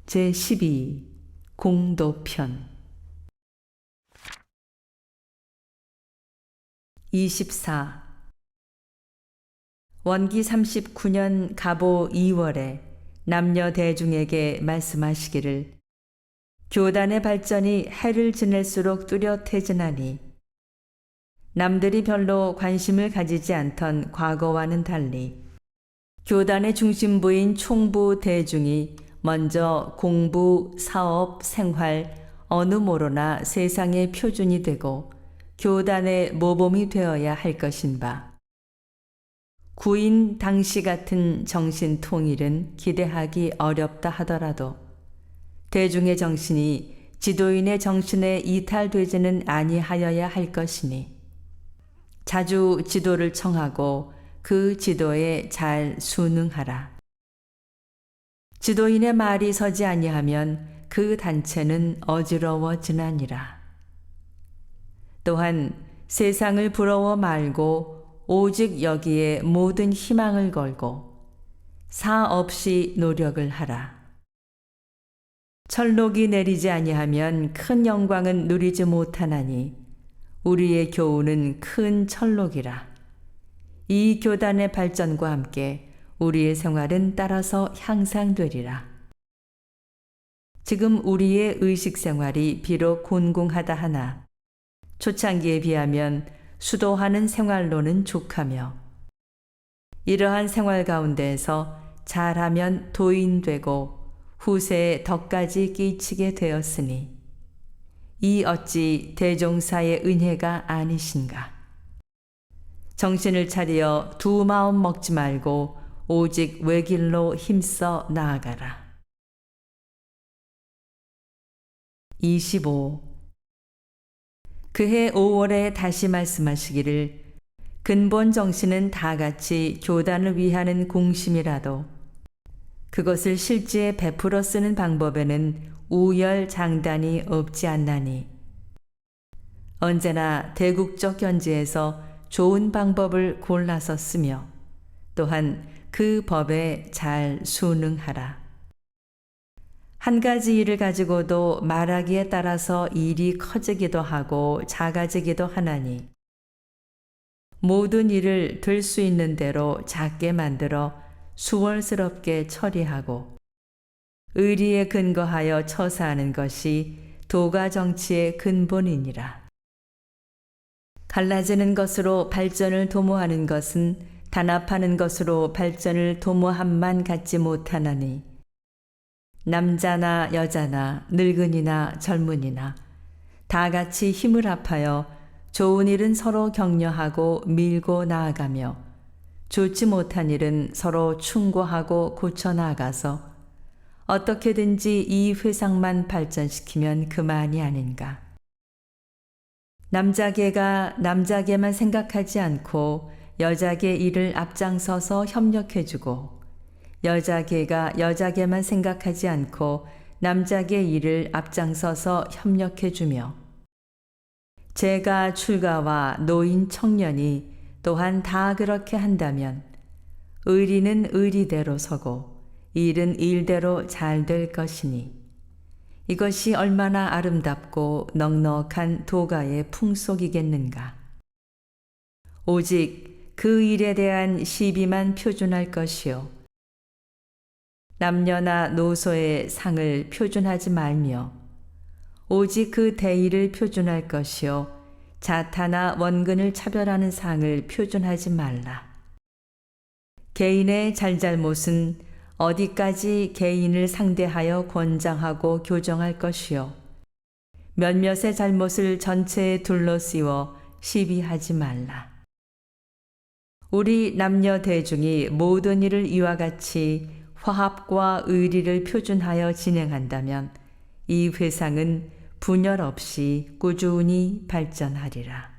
제12 공도편 24 원기 39년 갑오 2월에 남녀 대중에게 말씀하시기를 교단의 발전이 해를 지낼수록 뚜렷해지나니 남들이 별로 관심을 가지지 않던 과거와는 달리 교단의 중심부인 총부 대중이 먼저 공부, 사업, 생활, 어느 모로나 세상의 표준이 되고 교단의 모범이 되어야 할 것인 바. 구인 당시 같은 정신 통일은 기대하기 어렵다 하더라도 대중의 정신이 지도인의 정신에 이탈되지는 아니하여야 할 것이니 자주 지도를 청하고 그 지도에 잘 순응하라. 지도인의 말이 서지 아니하면 그 단체는 어지러워지나니라. 또한 세상을 부러워 말고 오직 여기에 모든 희망을 걸고 사 없이 노력을 하라. 철록이 내리지 아니하면 큰 영광은 누리지 못하나니 우리의 교훈은 큰 철록이라. 이 교단의 발전과 함께 우리의 생활은 따라서 향상되리라. 지금 우리의 의식 생활이 비록 곤궁하다 하나 초창기에 비하면 수도하는 생활로는 족하며 이러한 생활 가운데에서 잘하면 도인되고 후세에 덕까지 끼치게 되었으니 이 어찌 대종사의 은혜가 아니신가. 정신을 차리어 두 마음 먹지 말고 오직 외길로 힘써 나아가라. 25. 그해 5월에 다시 말씀하시기를 근본 정신은 다 같이 교단을 위하는 공심이라도 그것을 실지에 베풀어 쓰는 방법에는 우열 장단이 없지 않나니 언제나 대국적 견지에서 좋은 방법을 골라서 쓰며 또한 그 법에 잘 순응하라. 한 가지 일을 가지고도 말하기에 따라서 일이 커지기도 하고 작아지기도 하나니 모든 일을 될 수 있는 대로 작게 만들어 수월스럽게 처리하고 의리에 근거하여 처사하는 것이 도가 정치의 근본이니라. 갈라지는 것으로 발전을 도모하는 것은 단합하는 것으로 발전을 도모함만 갖지 못하나니 남자나 여자나 늙은이나 젊은이나 다 같이 힘을 합하여 좋은 일은 서로 격려하고 밀고 나아가며 좋지 못한 일은 서로 충고하고 고쳐 나아가서 어떻게든지 이 회상만 발전시키면 그만이 아닌가. 남자계가 남자계만 생각하지 않고 여자계 일을 앞장서서 협력해주고 여자계가 여자계만 생각하지 않고 남자계 일을 앞장서서 협력해주며 재가 출가와 노인 청년이 또한 다 그렇게 한다면 의리는 의리대로 서고 일은 일대로 잘 될 것이니 이것이 얼마나 아름답고 넉넉한 도가의 풍속이겠는가. 오직 그 일에 대한 시비만 표준할 것이요 남녀나 노소의 상을 표준하지 말며 오직 그 대의를 표준할 것이요 자타나 원근을 차별하는 상을 표준하지 말라. 개인의 잘잘못은 어디까지 개인을 상대하여 권장하고 교정할 것이요 몇몇의 잘못을 전체에 둘러씌워 시비하지 말라. 우리 남녀 대중이 모든 일을 이와 같이 화합과 의리를 표준하여 진행한다면 이 회상은 분열 없이 꾸준히 발전하리라.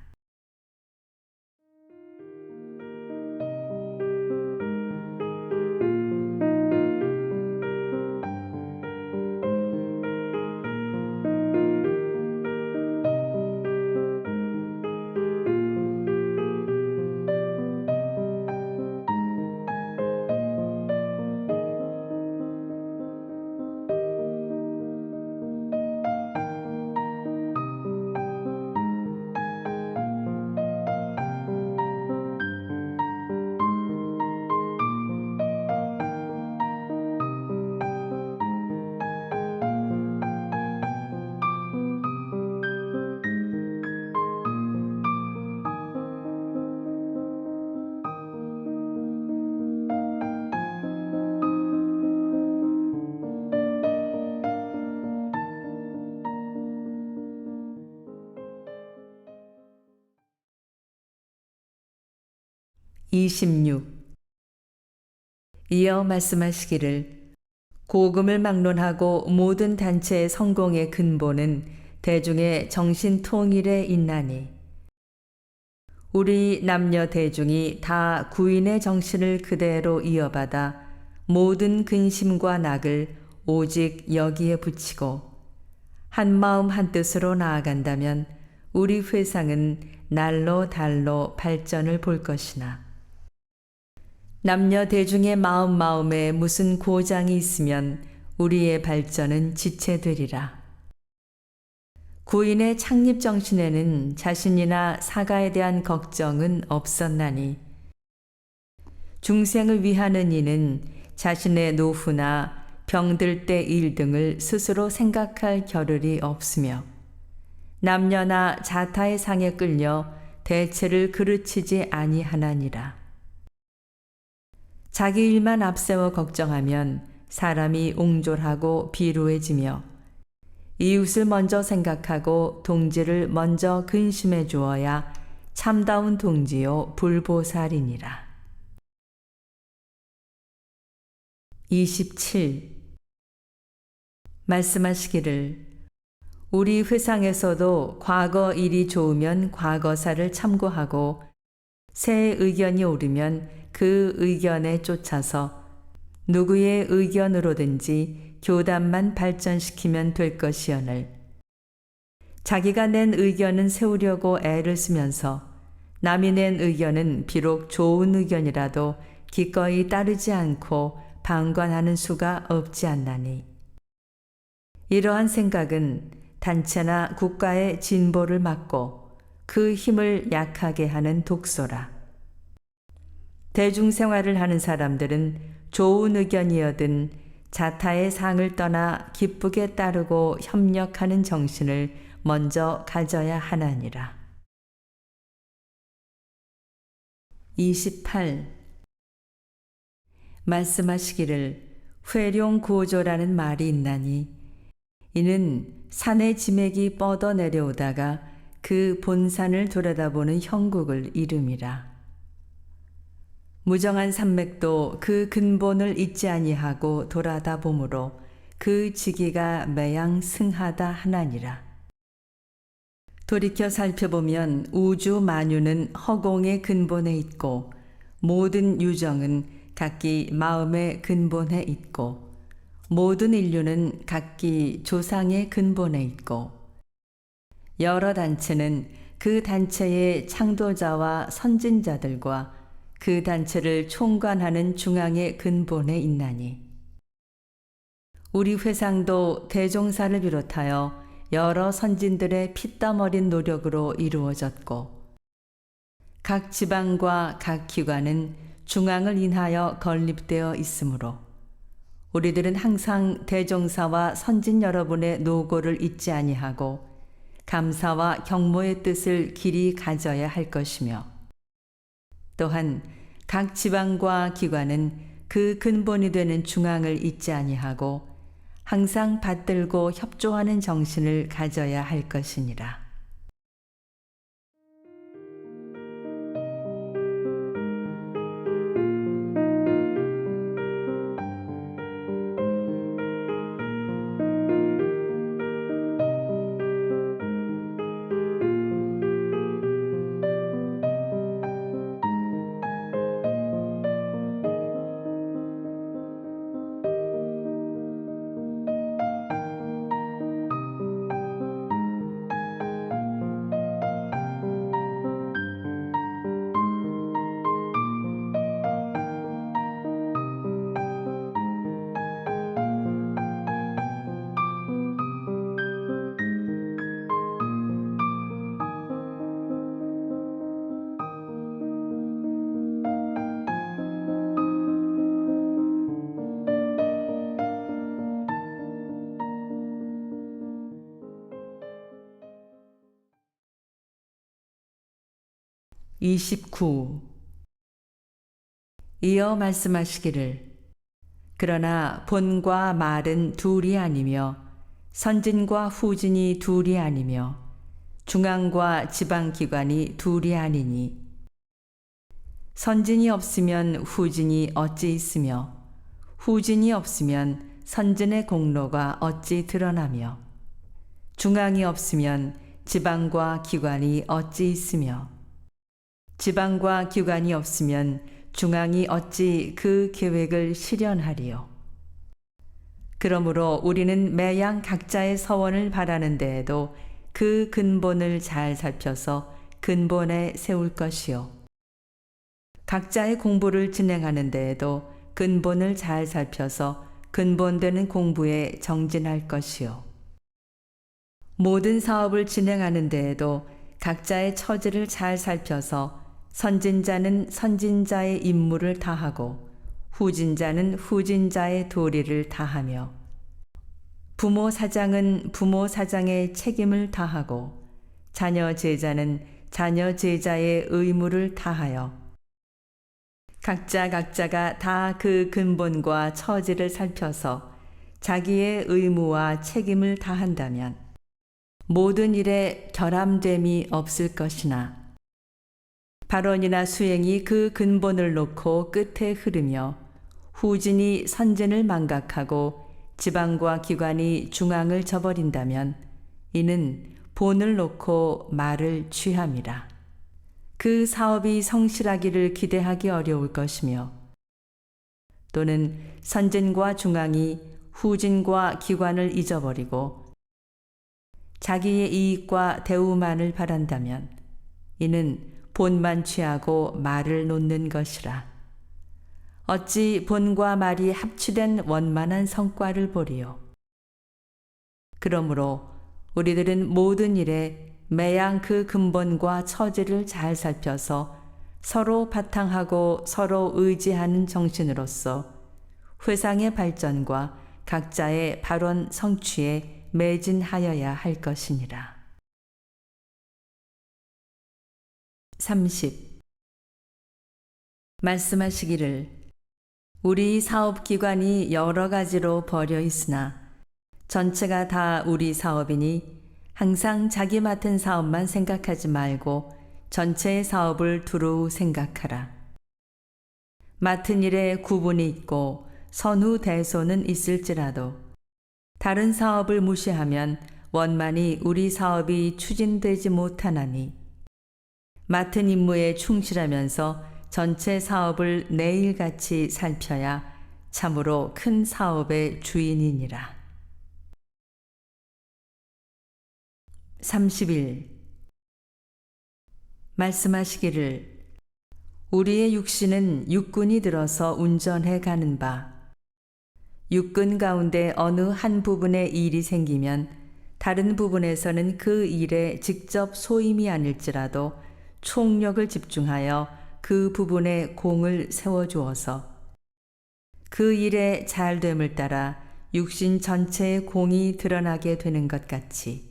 26. 이어 말씀하시기를 복음을 막론하고 모든 단체의 성공의 근본은 대중의 정신 통일에 있나니 우리 남녀 대중이 다 구인의 정신을 그대로 이어받아 모든 근심과 낙을 오직 여기에 붙이고 한 마음 한 뜻으로 나아간다면 우리 회상은 날로 달로 발전을 볼 것이나 남녀 대중의 마음에 무슨 고장이 있으면 우리의 발전은 지체되리라. 구인의 창립 정신에는 자신이나 사가에 대한 걱정은 없었나니 중생을 위하는 이는 자신의 노후나 병들 때 일 등을 스스로 생각할 겨를이 없으며 남녀나 자타의 상에 끌려 대체를 그르치지 아니하나니라. 자기 일만 앞세워 걱정하면 사람이 옹졸하고 비루해지며 이웃을 먼저 생각하고 동지를 먼저 근심해 주어야 참다운 동지요 불보살이니라. 27. 말씀하시기를 우리 회상에서도 과거 일이 좋으면 과거사를 참고하고 새 의견이 오르면 그 의견에 쫓아서 누구의 의견으로든지 교단만 발전시키면 될 것이오늘 자기가 낸 의견은 세우려고 애를 쓰면서 남이 낸 의견은 비록 좋은 의견이라도 기꺼이 따르지 않고 방관하는 수가 없지 않나니 이러한 생각은 단체나 국가의 진보를 막고 그 힘을 약하게 하는 독소라. 대중생활을 하는 사람들은 좋은 의견이어든 자타의 상을 떠나 기쁘게 따르고 협력하는 정신을 먼저 가져야 하나니라. 28. 말씀하시기를 회룡고조라는 말이 있나니 이는 산의 지맥이 뻗어 내려오다가 그 본산을 들여다보는 형국을 이름이라. 무정한 산맥도 그 근본을 잊지 아니하고 돌아다 보므로 그 지기가 매양 승하다 하나니라. 돌이켜 살펴보면 우주 만유는 허공의 근본에 있고 모든 유정은 각기 마음의 근본에 있고 모든 인류는 각기 조상의 근본에 있고 여러 단체는 그 단체의 창도자와 선진자들과 그 단체를 총관하는 중앙의 근본에 있나니 우리 회상도 대종사를 비롯하여 여러 선진들의 피땀 어린 노력으로 이루어졌고 각 지방과 각 기관은 중앙을 인하여 건립되어 있으므로 우리들은 항상 대종사와 선진 여러분의 노고를 잊지 아니하고 감사와 경모의 뜻을 길이 가져야 할 것이며 또한 각 지방과 기관은 그 근본이 되는 중앙을 잊지 아니하고 항상 받들고 협조하는 정신을 가져야 할 것이니라. 29. 이어 말씀하시기를 그러나 본과 말은 둘이 아니며 선진과 후진이 둘이 아니며 중앙과 지방기관이 둘이 아니니 선진이 없으면 후진이 어찌 있으며 후진이 없으면 선진의 공로가 어찌 드러나며 중앙이 없으면 지방과 기관이 어찌 있으며 지방과 기관이 없으면 중앙이 어찌 그 계획을 실현하리요. 그러므로 우리는 매양 각자의 서원을 바라는 데에도 그 근본을 잘 살펴서 근본에 세울 것이요. 각자의 공부를 진행하는 데에도 근본을 잘 살펴서 근본되는 공부에 정진할 것이요. 모든 사업을 진행하는 데에도 각자의 처지를 잘 살펴서 선진자는 선진자의 임무를 다하고 후진자는 후진자의 도리를 다하며 부모 사장은 부모 사장의 책임을 다하고 자녀 제자는 자녀 제자의 의무를 다하여 각자가 다 그 근본과 처지를 살펴서 자기의 의무와 책임을 다한다면 모든 일에 결함됨이 없을 것이나 발언이나 수행이 그 근본을 놓고 끝에 흐르며 후진이 선진을 망각하고 지방과 기관이 중앙을 저버린다면 이는 본을 놓고 말을 취함이라. 그 사업이 성실하기를 기대하기 어려울 것이며 또는 선진과 중앙이 후진과 기관을 잊어버리고 자기의 이익과 대우만을 바란다면 이는 본만 취하고 말을 놓는 것이라. 어찌 본과 말이 합치된 원만한 성과를 보리요. 그러므로 우리들은 모든 일에 매양 그 근본과 처지를 잘 살펴서 서로 바탕하고 서로 의지하는 정신으로서 회상의 발전과 각자의 발원 성취에 매진하여야 할 것이니라. 30. 말씀하시기를 우리 사업기관이 여러 가지로 벌여 있으나 전체가 다 우리 사업이니 항상 자기 맡은 사업만 생각하지 말고 전체의 사업을 두루 생각하라. 맡은 일에 구분이 있고 선후 대소는 있을지라도 다른 사업을 무시하면 원만히 우리 사업이 추진되지 못하나니 맡은 임무에 충실하면서 전체 사업을 내일같이 살펴야 참으로 큰 사업의 주인이니라. 31. 말씀하시기를 우리의 육신은 육군이 들어서 운전해 가는 바 육군 가운데 어느 한 부분에 일이 생기면 다른 부분에서는 그 일에 직접 소임이 아닐지라도 총력을 집중하여 그 부분에 공을 세워주어서 그 일의 잘됨을 따라 육신 전체의 공이 드러나게 되는 것 같이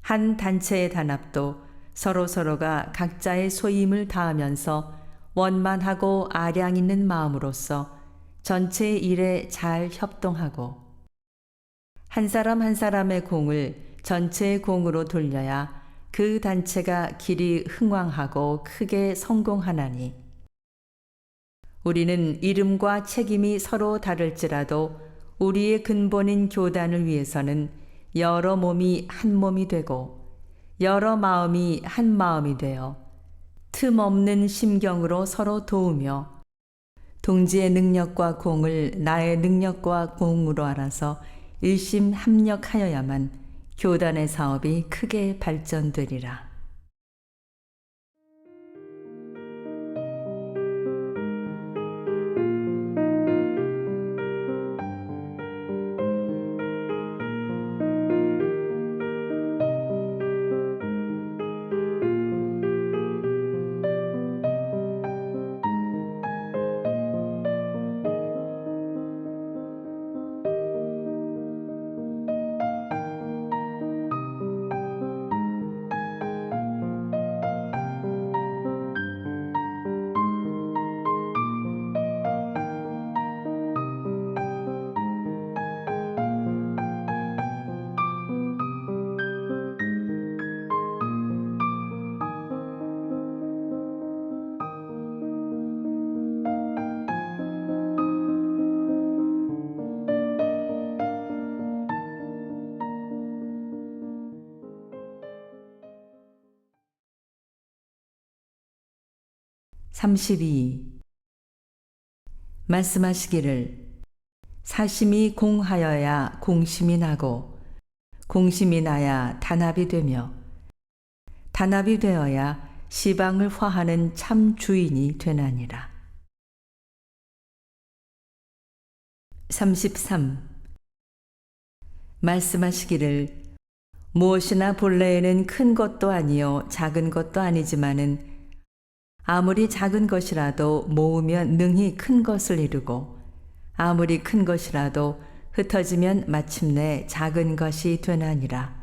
한 단체의 단합도 서로가 각자의 소임을 다하면서 원만하고 아량 있는 마음으로써 전체의 일에 잘 협동하고 한 사람 한 사람의 공을 전체의 공으로 돌려야 그 단체가 길이 흥왕하고 크게 성공하나니 우리는 이름과 책임이 서로 다를지라도 우리의 근본인 교단을 위해서는 여러 몸이 한 몸이 되고 여러 마음이 한 마음이 되어 틈 없는 심경으로 서로 도우며 동지의 능력과 공을 나의 능력과 공으로 알아서 일심합력하여야만 교단의 사업이 크게 발전되리라. 32. 말씀하시기를 사심이 공하여야 공심이 나고 공심이 나야 단합이 되며 단합이 되어야 시방을 화하는 참 주인이 되나니라. 33. 말씀하시기를 무엇이나 본래에는 큰 것도 아니요 작은 것도 아니지만은 아무리 작은 것이라도 모으면 능히 큰 것을 이루고 아무리 큰 것이라도 흩어지면 마침내 작은 것이 되나니라.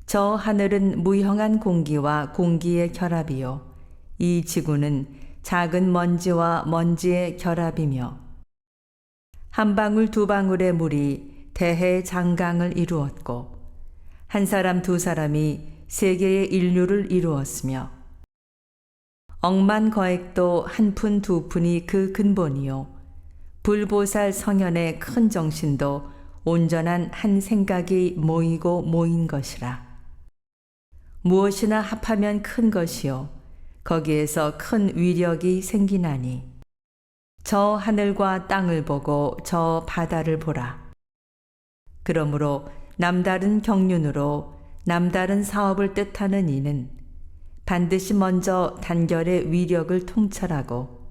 저 하늘은 무형한 공기와 공기의 결합이요 이 지구는 작은 먼지와 먼지의 결합이며 한 방울 두 방울의 물이 대해 장강을 이루었고 한 사람 두 사람이 세계의 인류를 이루었으며 억만 거액도 한 푼 두 푼이 그 근본이요 불보살 성현의 큰 정신도 온전한 한 생각이 모이고 모인 것이라. 무엇이나 합하면 큰 것이요 거기에서 큰 위력이 생기나니 저 하늘과 땅을 보고 저 바다를 보라. 그러므로 남다른 경륜으로 남다른 사업을 뜻하는 이는 반드시 먼저 단결의 위력을 통찰하고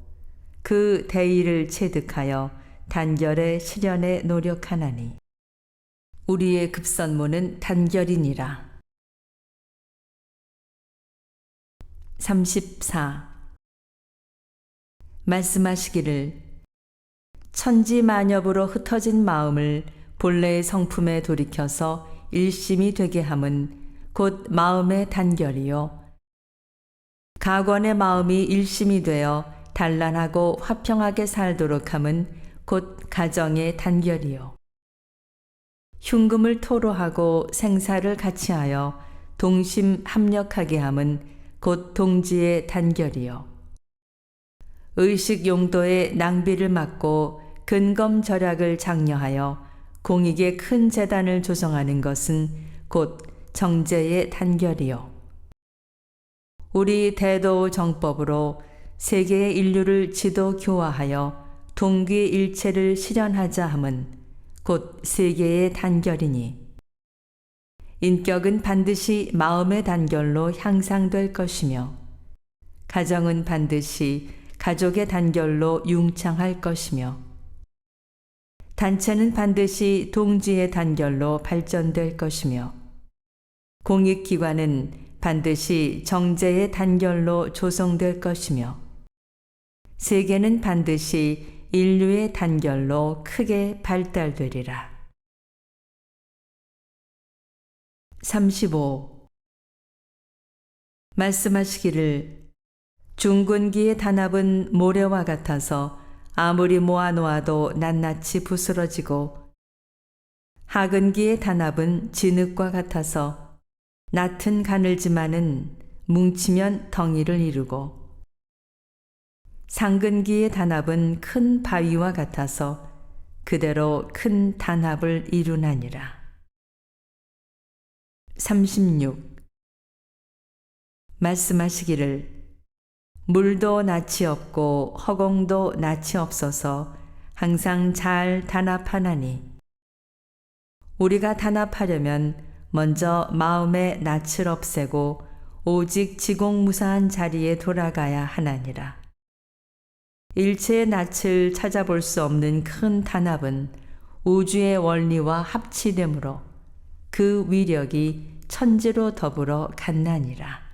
그 대의를 체득하여 단결의 실현에 노력하나니 우리의 급선무는 단결이니라. 34. 말씀하시기를 천지만엽으로 흩어진 마음을 본래의 성품에 돌이켜서 일심이 되게 함은 곧 마음의 단결이요 가권의 마음이 일심이 되어 단란하고 화평하게 살도록 함은 곧 가정의 단결이요 흉금을 토로하고 생사를 같이하여 동심 합력하게 함은 곧 동지의 단결이요 의식 용도의 낭비를 막고 근검절약을 장려하여 공익의 큰 재단을 조성하는 것은 곧 정제의 단결이요 우리 대도 정법으로 세계의 인류를 지도 교화하여 동귀 일체를 실현하자 함은 곧 세계의 단결이니 인격은 반드시 마음의 단결로 향상될 것이며 가정은 반드시 가족의 단결로 융창할 것이며 단체는 반드시 동지의 단결로 발전될 것이며 공익기관은 반드시 정제의 단결로 조성될 것이며 세계는 반드시 인류의 단결로 크게 발달되리라. 35. 말씀하시기를 중근기의 단합은 모래와 같아서 아무리 모아놓아도 낱낱이 부스러지고 하근기의 단합은 진흙과 같아서 얕은 가늘지만은 뭉치면 덩이를 이루고 상근기의 단합은 큰 바위와 같아서 그대로 큰 단합을 이루나니라. 36. 말씀하시기를 물도 낯이 없고 허공도 낯이 없어서 항상 잘 단합하나니 우리가 단합하려면 먼저 마음의 낯을 없애고 오직 지공무사한 자리에 돌아가야 하나니라. 일체의 낯을 찾아볼 수 없는 큰 단합은 우주의 원리와 합치되므로 그 위력이 천지로 더불어 같나니라.